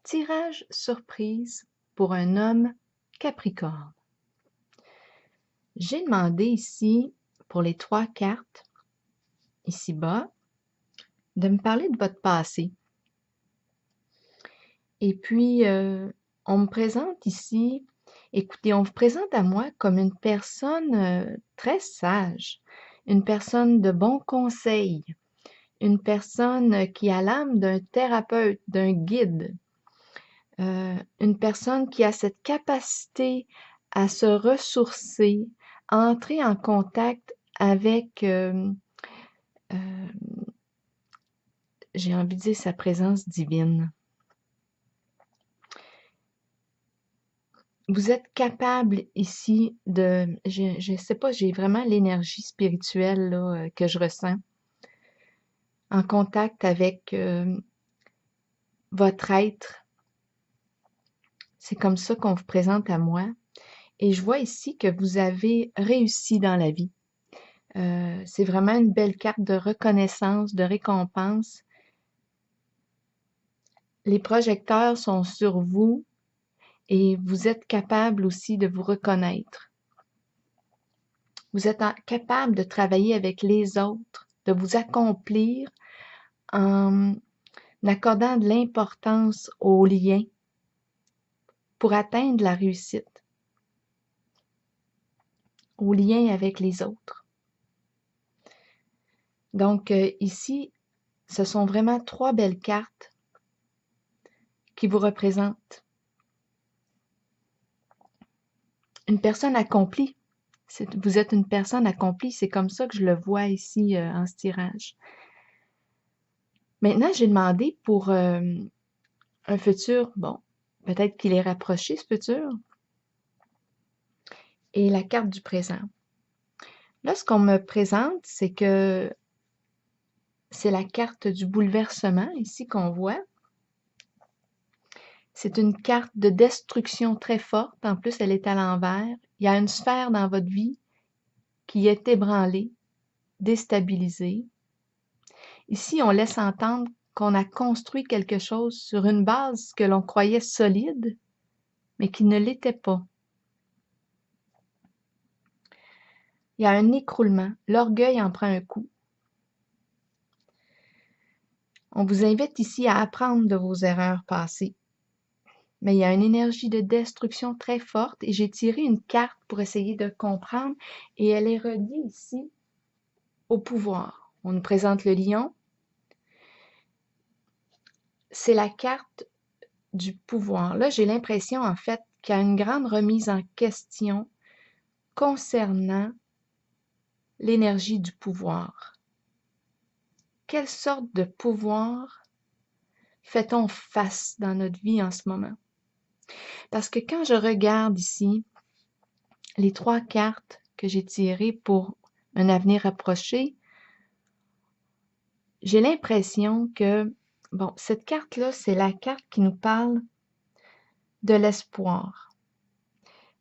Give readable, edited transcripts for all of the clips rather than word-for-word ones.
Tirage surprise pour un homme Capricorne. J'ai demandé ici, pour les 3 cartes, ici-bas, de me parler de votre passé. Et puis, on me présente ici, écoutez, on vous présente à moi comme une personne très sage, une personne de bons conseils, une personne qui a l'âme d'un thérapeute, d'un guide, une personne qui a cette capacité à se ressourcer, à entrer en contact avec, j'ai envie de dire sa présence divine. Vous êtes capable ici de, je sais pas, j'ai vraiment l'énergie spirituelle là, que je ressens, en contact avec votre être. C'est comme ça qu'on vous présente à moi. Et je vois ici que vous avez réussi dans la vie. C'est vraiment une belle carte de reconnaissance, de récompense. Les projecteurs sont sur vous et vous êtes capable aussi de vous reconnaître. Vous êtes capable de travailler avec les autres, de vous accomplir en accordant de l'importance aux liens pour atteindre la réussite, aux liens avec les autres. Donc ici, ce sont vraiment 3 belles cartes qui vous représentent. Une personne accomplie. Vous êtes une personne accomplie, c'est comme ça que je le vois ici en ce tirage. Maintenant, j'ai demandé pour un futur, bon, peut-être qu'il est rapproché ce futur, et la carte du présent. Là, ce qu'on me présente, c'est que c'est la carte du bouleversement ici qu'on voit. C'est une carte de destruction très forte. En plus, elle est à l'envers. Il y a une sphère dans votre vie qui est ébranlée, déstabilisée. Ici, on laisse entendre qu'on a construit quelque chose sur une base que l'on croyait solide, mais qui ne l'était pas. Il y a un écroulement. L'orgueil en prend un coup. On vous invite ici à apprendre de vos erreurs passées. Mais il y a une énergie de destruction très forte et j'ai tiré une carte pour essayer de comprendre et elle est reliée ici au pouvoir. On nous présente le lion. C'est la carte du pouvoir. Là, j'ai l'impression en fait qu'il y a une grande remise en question concernant l'énergie du pouvoir. Quelle sorte de pouvoir fait-on face dans notre vie en ce moment? Parce que quand je regarde ici les 3 cartes que j'ai tirées pour un avenir approché, j'ai l'impression que, bon, cette carte-là, c'est la carte qui nous parle de l'espoir.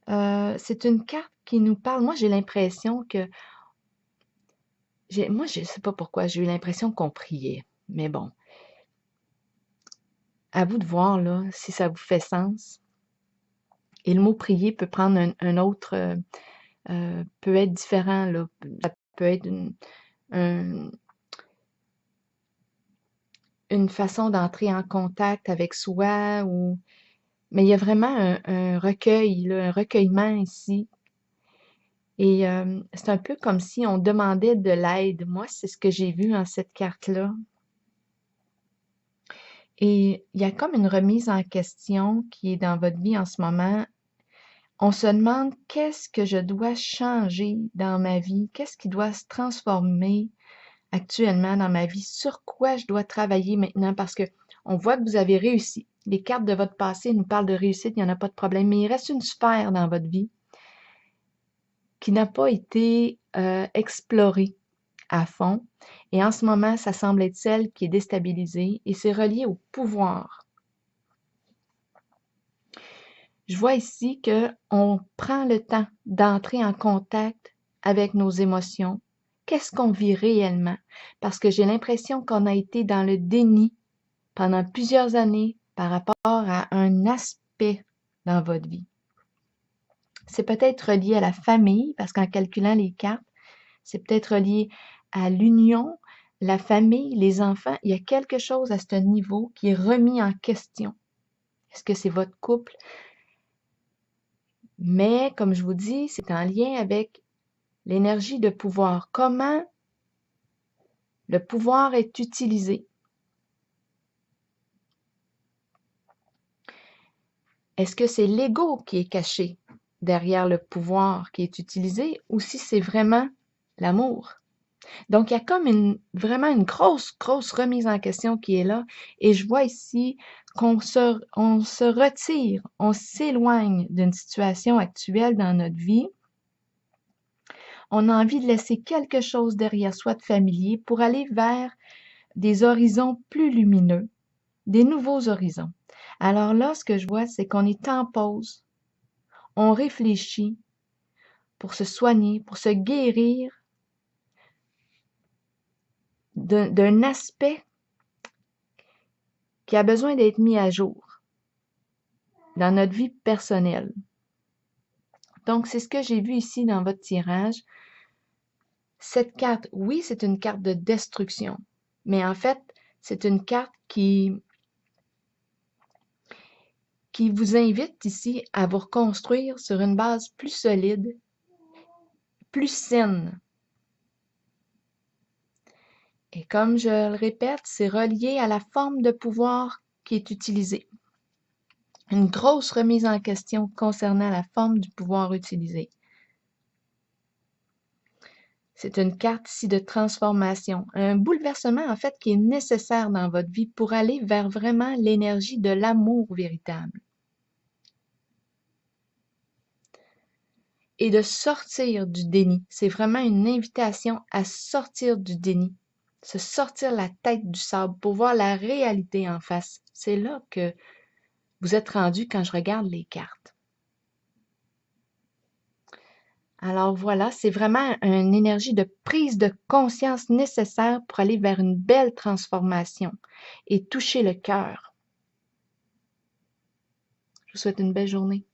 C'est une carte qui nous parle, moi j'ai l'impression que, moi je sais pas pourquoi, j'ai eu l'impression qu'on priait, mais bon, à vous de voir là, si ça vous fait sens. Et le mot prier peut prendre un autre, peut être différent, là. Ça peut être une façon d'entrer en contact avec soi, mais il y a vraiment un recueil, là, un recueillement ici. Et c'est un peu comme si on demandait de l'aide. Moi, c'est ce que j'ai vu en cette carte-là. Et il y a comme une remise en question qui est dans votre vie en ce moment. On se demande qu'est-ce que je dois changer dans ma vie, qu'est-ce qui doit se transformer actuellement dans ma vie, sur quoi je dois travailler maintenant, parce que on voit que vous avez réussi. Les cartes de votre passé nous parlent de réussite, il n'y en a pas de problème, mais il reste une sphère dans votre vie qui n'a pas été explorée à fond. Et en ce moment, ça semble être celle qui est déstabilisée et c'est relié au pouvoir. Je vois ici qu'on prend le temps d'entrer en contact avec nos émotions. Qu'est-ce qu'on vit réellement? Parce que j'ai l'impression qu'on a été dans le déni pendant plusieurs années par rapport à un aspect dans votre vie. C'est peut-être relié à la famille, parce qu'en calculant les cartes, c'est peut-être relié à l'union, la famille, les enfants. Il y a quelque chose à ce niveau qui est remis en question. Est-ce que c'est votre couple? Mais, comme je vous dis, c'est en lien avec l'énergie de pouvoir. Comment le pouvoir est utilisé? Est-ce que c'est l'ego qui est caché derrière le pouvoir qui est utilisé ou si c'est vraiment l'amour? Donc, il y a comme vraiment une grosse remise en question qui est là. Et je vois ici on se retire, on s'éloigne d'une situation actuelle dans notre vie. On a envie de laisser quelque chose derrière soi de familier pour aller vers des horizons plus lumineux, des nouveaux horizons. Alors là, ce que je vois, c'est qu'on est en pause. On réfléchit pour se soigner, pour se guérir d'un aspect qui a besoin d'être mis à jour dans notre vie personnelle. Donc, c'est ce que j'ai vu ici dans votre tirage. Cette carte, oui, c'est une carte de destruction, mais en fait, c'est une carte qui vous invite ici à vous reconstruire sur une base plus solide, plus saine. Et comme je le répète, c'est relié à la forme de pouvoir qui est utilisée. Une grosse remise en question concernant la forme du pouvoir utilisé. C'est une carte ici de transformation, un bouleversement en fait qui est nécessaire dans votre vie pour aller vers vraiment l'énergie de l'amour véritable. Et de sortir du déni. C'est vraiment une invitation à sortir du déni. Se sortir la tête du sable pour voir la réalité en face. C'est là que vous êtes rendu quand je regarde les cartes. Alors voilà, c'est vraiment une énergie de prise de conscience nécessaire pour aller vers une belle transformation et toucher le cœur. Je vous souhaite une belle journée.